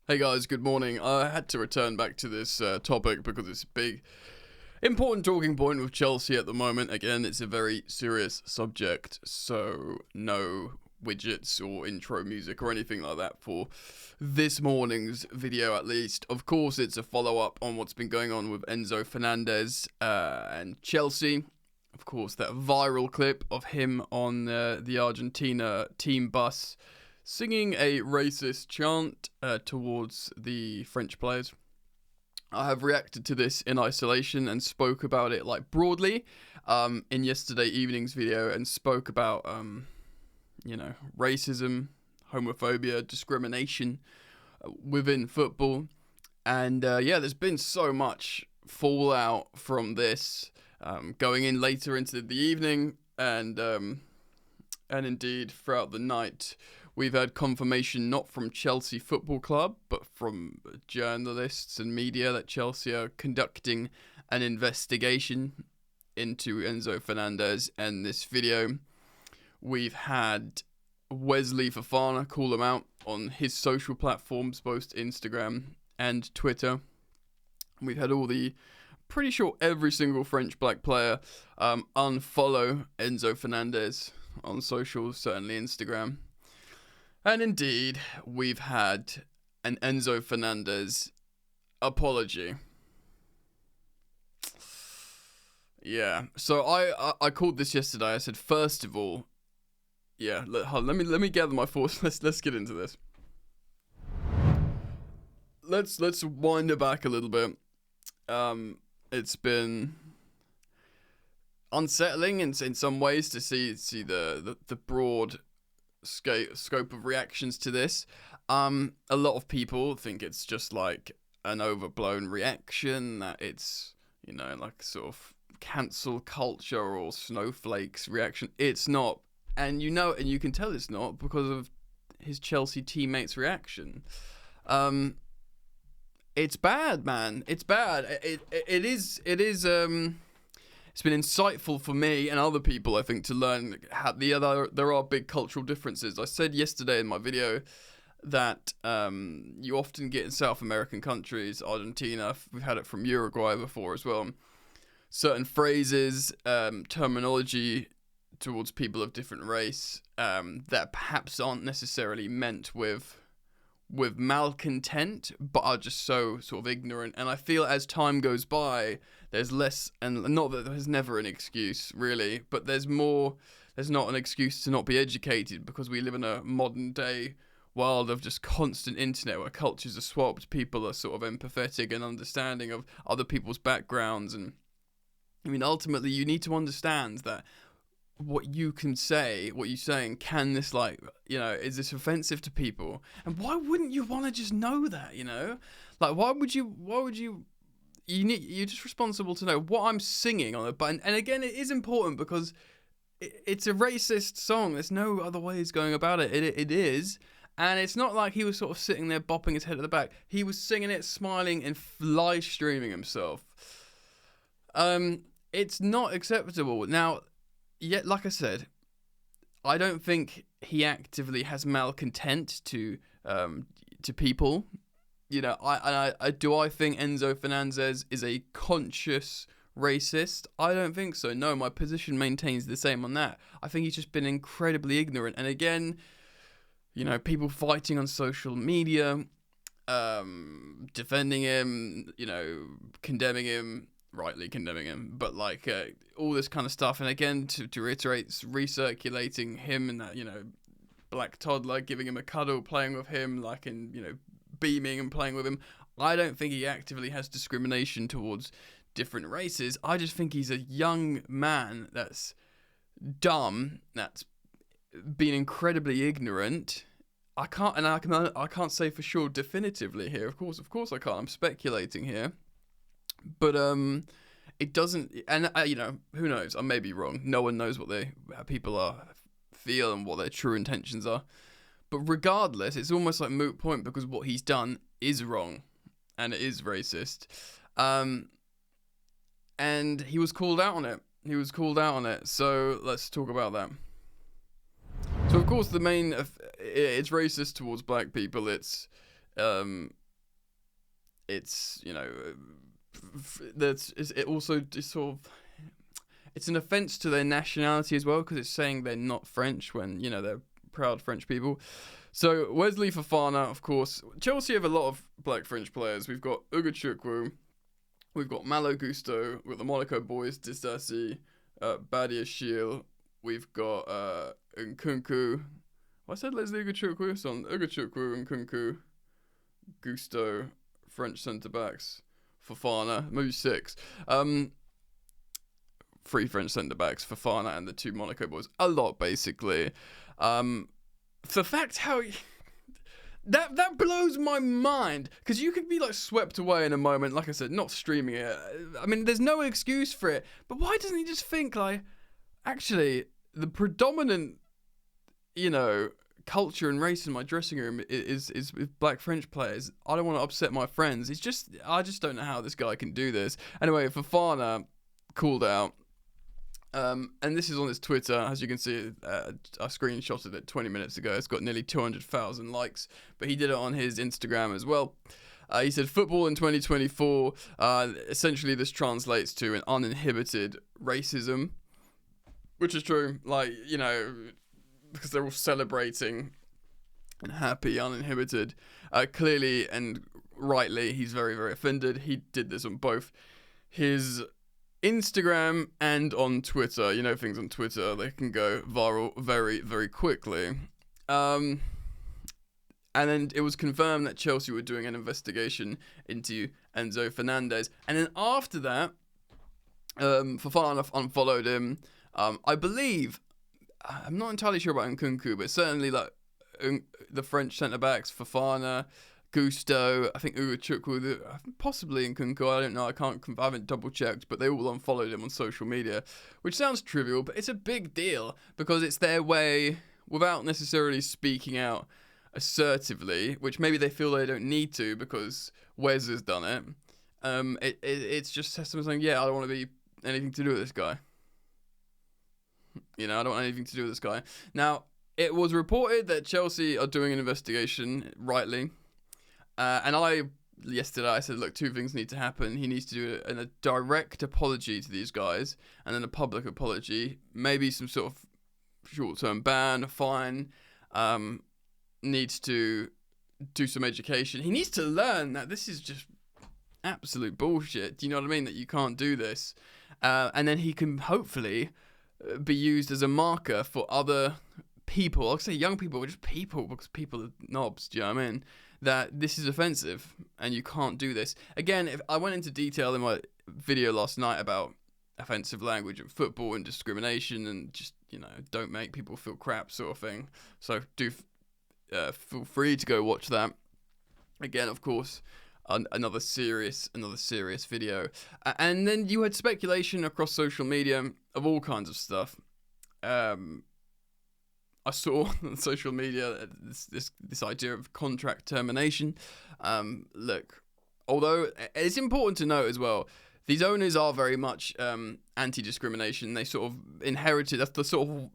Hey guys, good morning. I had to return back to this topic because it's a big, important talking point with Chelsea at the moment. Again, it's a very serious subject, so no widgets or intro music or anything like that for this morning's video at least. Of course, it's a follow-up on what's been going on with Enzo Fernandez and Chelsea. Of course, that viral clip of him on the Argentina team bus singing a racist chant towards the French players. I have reacted to this in isolation and spoke about it like broadly in yesterday evening's video, and spoke about racism, homophobia, discrimination within football. And there's been so much fallout from this going in later into the evening, and indeed throughout the night. We've had confirmation not from Chelsea Football Club, but from journalists and media that Chelsea are conducting an investigation into Enzo Fernandez and this video. We've had Wesley Fofana call him out on his social platforms, both Instagram and Twitter. We've had pretty sure every single French black player unfollow Enzo Fernandez on socials, certainly Instagram. And indeed, we've had an Enzo Fernandez apology. Yeah, so I called this yesterday. I said, first of all, let me gather my thoughts. Let's get into this. Let's wind it back a little bit. It's been unsettling in some ways to see the broad scope of reactions to this. A lot of people think it's just like an overblown reaction, that it's like sort of cancel culture or snowflakes reaction. It's not, and you can tell it's not because of his Chelsea teammates' reaction. It's bad, man. It's bad. It is. It's been insightful for me and other people, I think, to learn how there are big cultural differences. I said yesterday in my video that you often get in South American countries, Argentina, we've had it from Uruguay before as well, certain phrases, terminology towards people of different race that perhaps aren't necessarily meant with malcontent, but are just so sort of ignorant. And I feel as time goes by, there's less, and not that there's never an excuse really, but there's not an excuse to not be educated, because we live in a modern day world of just constant internet where cultures are swapped, people are sort of empathetic and understanding of other people's backgrounds. And I mean, ultimately you need to understand that what you can say, what you're saying, can this is this offensive to people? And why wouldn't you want to just know that, Like, why would you you're just responsible to know what I'm singing on a button. And again, it is important because it's a racist song. There's no other ways going about it. It is. And it's not like he was sort of sitting there bopping his head at the back. He was singing it, smiling, and live streaming himself. It's not acceptable. Now, yet, like I said, I don't think he actively has malcontent to people. I think Enzo Fernandez is a conscious racist? I don't think so. No, my position maintains the same on that. I think he's just been incredibly ignorant. And again, people fighting on social media, defending him, condemning him, rightly condemning him, but all this kind of stuff. And again, to reiterate, recirculating him and that, black toddler, giving him a cuddle, playing with him, beaming and playing with him. I don't think he actively has discrimination towards different races. I just think he's a young man that's dumb, that's been incredibly ignorant. I can't say for sure definitively here. Of course I can't. I'm speculating here. But it doesn't, and who knows? I may be wrong. No one knows how people feel and what their true intentions are. But regardless, it's almost like moot point, because what he's done is wrong, and it is racist. And he was called out on it. So let's talk about that. So of course it's racist towards black people. It's it's that's it also sort of, it's an offence to their nationality as well, because it's saying they're not French when they're proud French people. So Wesley Fofana, of course. Chelsea have a lot of black French players. We've got Ugochukwu, we've got Malo Gusto, we've got the Monaco boys, Disasi, Badia Shiel, we've got Nkunku. I said Leslie Ugochukwu, so Ugochukwu, Nkunku, Gusto, French centre backs, Fofana, maybe 6. 3 French centre backs, Fofana and the 2 Monaco boys. A lot, basically. The fact how that blows my mind, because you could be like swept away in a moment. Like I said, not streaming it. I mean, there's no excuse for it. But why doesn't he just think like, actually, the predominant, culture and race in my dressing room is with black French players. I don't want to upset my friends. I just don't know how this guy can do this. Anyway, Fofana called out. And this is on his Twitter, as you can see. I screenshotted it 20 minutes ago. It's got nearly 200,000 likes, but he did it on his Instagram as well. He said, football in 2024, essentially this translates to an uninhibited racism, which is true, because they're all celebrating and happy, uninhibited. Clearly and rightly, he's very, very offended. He did this on both his Instagram and on Twitter. Things on Twitter, they can go viral very, very quickly. And then it was confirmed that Chelsea were doing an investigation into Enzo Fernandez. And then after that, Fofana unfollowed him. I believe, I'm not entirely sure about Nkunku, but certainly the French centre-backs, Fofana, Gusto, I think Ugochukwu, possibly Nkunku, I don't know, I haven't double-checked, but they all unfollowed him on social media, which sounds trivial, but it's a big deal, because it's their way, without necessarily speaking out assertively, which maybe they feel they don't need to, because Wes has done it. It's just someone saying, I don't want to be anything to do with this guy. I don't want anything to do with this guy. Now, it was reported that Chelsea are doing an investigation, rightly. And yesterday I said, look, 2 things need to happen. He needs to do a direct apology to these guys, and then a public apology. Maybe some sort of short-term ban, a fine. Needs to do some education. He needs to learn that this is just absolute bullshit. Do you know what I mean? That you can't do this. And then he can hopefully be used as a marker for other people. I'll say young people, but just people, because people are knobs. Do you know what I mean? That this is offensive and you can't do this. Again, if I went into detail in my video last night about offensive language in football and discrimination and just, don't make people feel crap sort of thing. So do feel free to go watch that. Again, of course, another serious video. And then you had speculation across social media of all kinds of stuff. I saw on social media this idea of contract termination. Look, although it's important to note as well, these owners are very much anti-discrimination. They sort of inherited, that's the sort of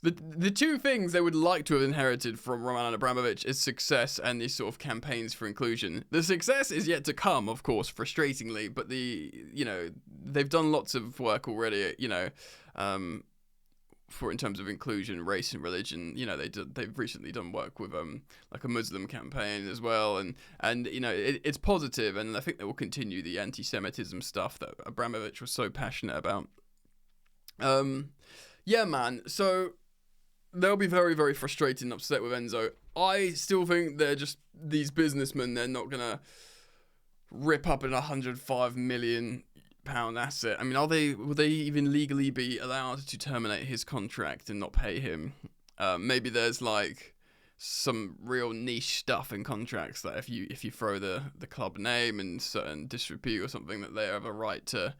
the 2 things they would like to have inherited from Roman Abramovich is success and these sort of campaigns for inclusion. The success is yet to come, of course, frustratingly, but they've done lots of work already, for in terms of inclusion, race and religion. They've recently done work with like a Muslim campaign as well, and it's positive, and I think they will continue the anti-Semitism stuff that Abramovich was so passionate about. Yeah, man. So they'll be very, very frustrated and upset with Enzo. I still think they're just these businessmen. They're not gonna rip up an £105 million asset. I mean, will they even legally be allowed to terminate his contract and not pay him? Maybe there's like some real niche stuff in contracts that if you throw the club name and certain disrepute or something, that they have a right to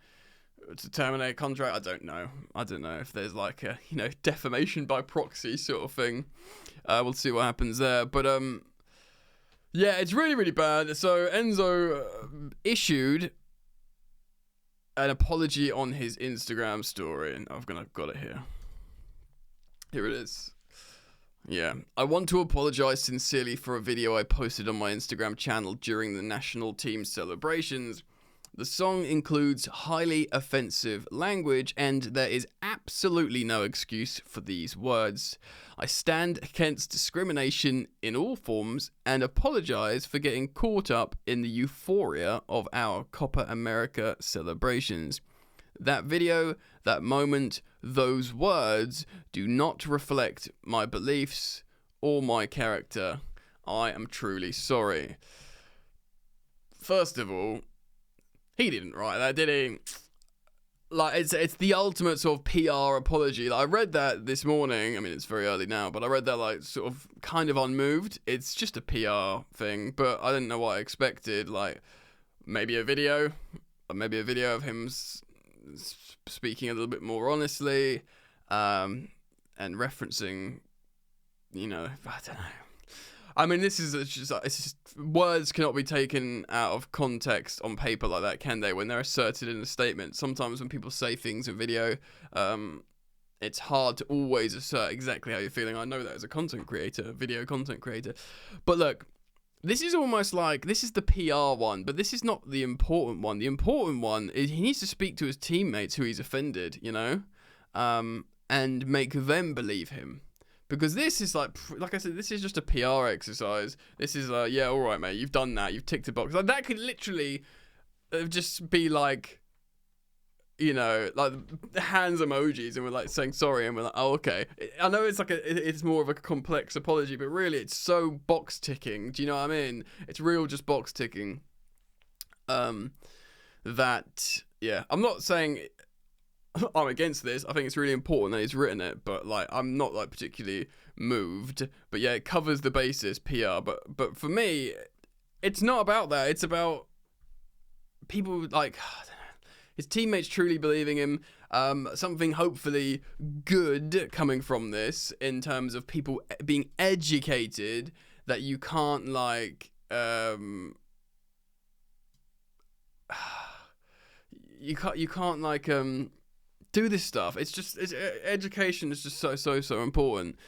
terminate a contract. I don't know if there's like a defamation by proxy sort of thing. We'll see what happens there, but yeah, it's really, really bad. So Enzo issued an apology on his Instagram story, and I've got it here. Here it is. Yeah, I want to apologize sincerely for a video I posted on my Instagram channel during the national team celebrations. The song includes highly offensive language, and there is absolutely no excuse for these words. I stand against discrimination in all forms and apologize for getting caught up in the euphoria of our Copa America celebrations. That video, that moment, those words do not reflect my beliefs or my character. I am truly sorry. First of all, he didn't write that, did he? Like, it's the ultimate sort of PR apology. Like, I read that this morning. I mean, it's very early now, but I read that, like, sort of kind of unmoved. It's just a PR thing, but I didn't know what I expected. Like, maybe a video of him speaking a little bit more honestly, and referencing, I don't know. I mean, it's just words cannot be taken out of context on paper like that, can they? When they're asserted in a statement, sometimes when people say things in video, it's hard to always assert exactly how you're feeling. I know that as a video content creator, but look, this is almost like, this is the PR one, but this is not the important one. The important one is he needs to speak to his teammates who he's offended, and make them believe him. Because this is like I said, this is just a PR exercise. This is yeah, all right, mate, you've done that, you've ticked a box. Like, that could literally just be like, like hands emojis, and we're like saying sorry, and we're like, oh, okay. I know it's like it's more of a complex apology, but really it's so box ticking. Do you know what I mean? It's real just box ticking. That, yeah, I'm not saying I'm against this. I think it's really important that he's written it, but like, I'm not like particularly moved. But yeah, it covers the basis, PR. But for me, it's not about that. It's about people like, I don't know, his teammates truly believing him. Something hopefully good coming from this in terms of people being educated that you can't like you can't like do this stuff. Education is just so important.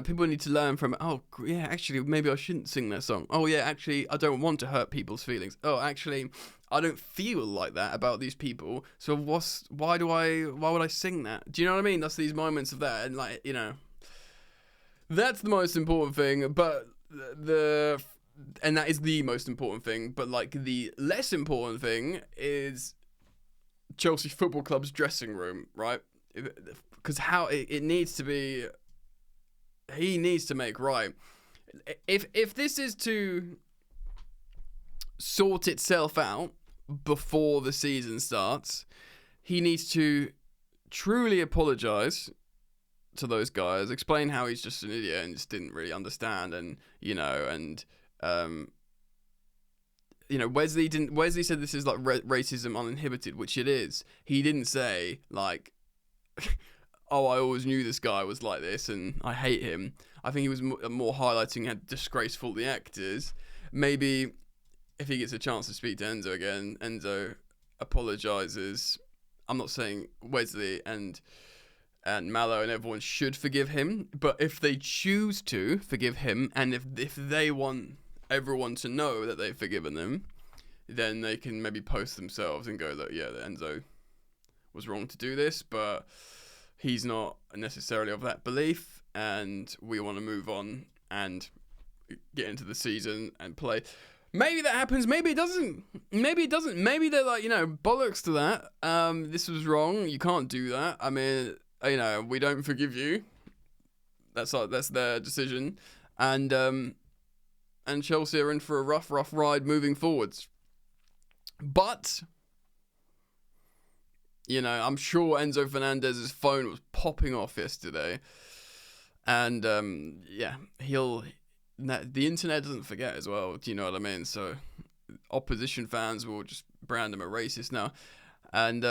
People need to learn from, oh yeah, actually maybe I shouldn't sing that song. Oh yeah, actually I don't want to hurt people's feelings. Oh, actually I don't feel like that about these people. So why would I sing that? Do you know what I mean? That's these moments of that, and like, that's the most important thing. But and that is the most important thing. But like, the less important thing is Chelsea Football Club's dressing room, right? Because how it needs to be, he needs to make right. If this is to sort itself out before the season starts, he needs to truly apologise to those guys, explain how he's just an idiot and just didn't really understand, and Wesley said this is like racism uninhibited, which it is. He didn't say like, oh, I always knew this guy was like this and I hate him. I think he was more highlighting how disgraceful the act is. Maybe if he gets a chance to speak to Enzo again, Enzo apologises. I'm not saying Wesley and Mallow and everyone should forgive him, but if they choose to forgive him, and if they want everyone to know that they've forgiven them, then they can maybe post themselves and go, look, yeah, Enzo was wrong to do this, but he's not necessarily of that belief, and we want to move on and get into the season and play. Maybe that happens, maybe it doesn't. Maybe they're like, bollocks to that. This was wrong, you can't do that. I mean, we don't forgive you. That's their decision. And Chelsea are in for a rough ride moving forwards. But, I'm sure Enzo Fernandez's phone was popping off yesterday. And, the internet doesn't forget as well, do you know what I mean? So, opposition fans will just brand him a racist now. And,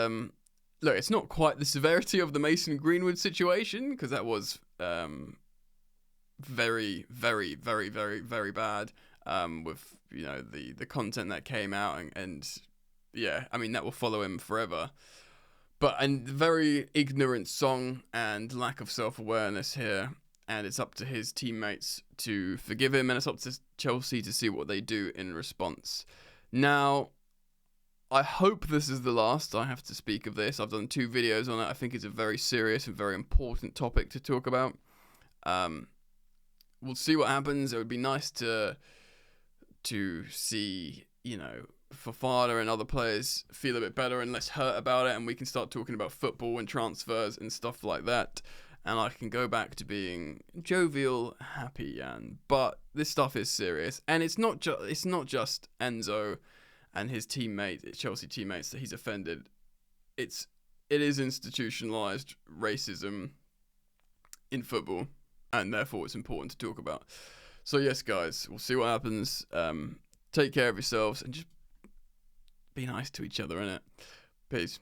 look, it's not quite the severity of the Mason Greenwood situation, because that was very, very, very, very, very bad, with the content that came out, and yeah, I mean, that will follow him forever. But and very ignorant song and lack of self-awareness here, and it's up to his teammates to forgive him, and it's up to Chelsea to see what they do in response. Now, I hope this is the last I have to speak of this. I've done 2 videos on it. I think it's a very serious and very important topic to talk about. We'll see what happens. It would be nice to see, Fofana and other players feel a bit better and less hurt about it, and we can start talking about football and transfers and stuff like that, and I can go back to being jovial, happy, but this stuff is serious, and it's not just Enzo and his Chelsea teammates that he's offended. It is institutionalized racism in football, and therefore it's important to talk about. So yes, guys, we'll see what happens. Take care of yourselves and just be nice to each other, innit? Peace.